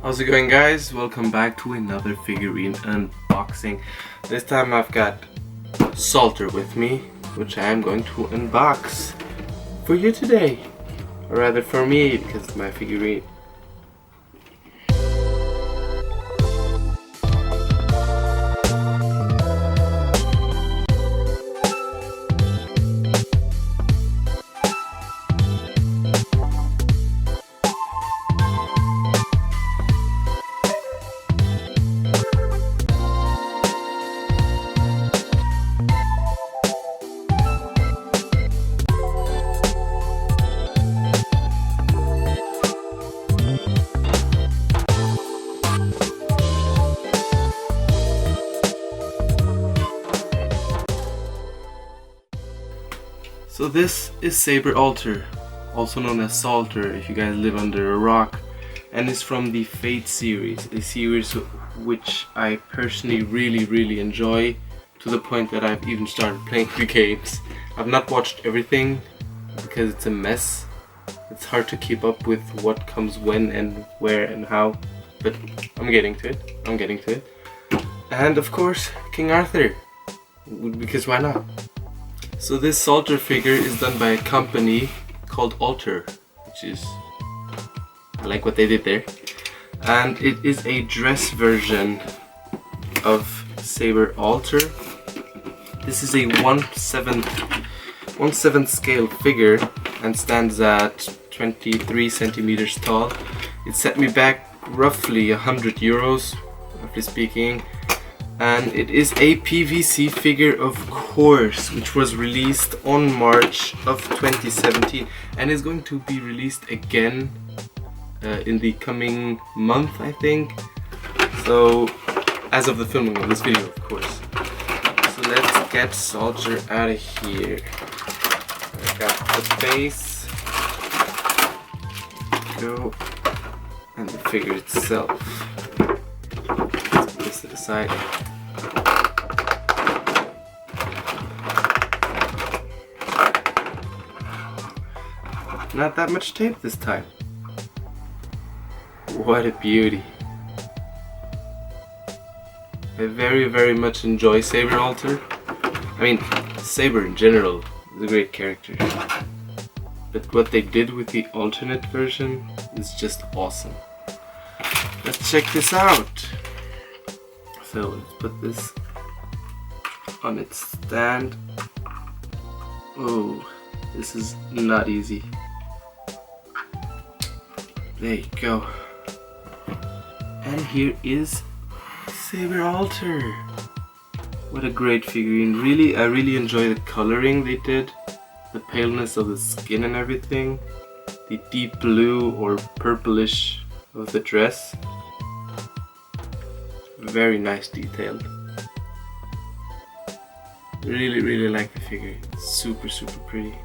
How's it going, guys? Welcome back to another figurine unboxing. This time I've got Salter with me, which I'm going to unbox for you today. Or rather for me, because it's my figurine. So this is Saber Alter, also known as Salter if you guys live under a rock, and it's from the Fate series, a series which I personally really enjoy, to the point that I've even started playing the games. I've not watched everything because it's a mess. It's hard to keep up with what comes when and where and how, but I'm getting to it. And of course, King Arthur, because why not? So this Salter figure is done by a company called Alter, which is, I like what they did there. And it is a dress version of Saber Alter. This is a 1/7 scale figure and stands at 23 centimeters tall. It set me back roughly €100, roughly speaking. And it is a PVC figure, of course, which was released on March of 2017 and is going to be released again in the coming month, I think. So, as of the filming of this video, of course. So let's get Salter out of here. I got the base, go, and the figure itself. Let's put this to the side. Not that much tape this time. What a beauty. I very much enjoy Saber Alter. I mean, Saber in general is a great character. But what they did with the alternate version is just awesome. Let's check this out. So let's put this on its stand. Oh, this is not easy. There you go. And here is Saber Alter. What a great figurine. I really enjoy the coloring they did. The paleness of the skin and everything. The deep blue or purplish of the dress. Very nice detailed. Really like the figure. Super pretty.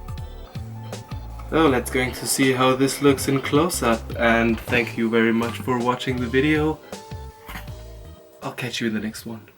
So let's going to see how this looks in close-up, and thank you very much for watching the video. I'll catch you in the next one.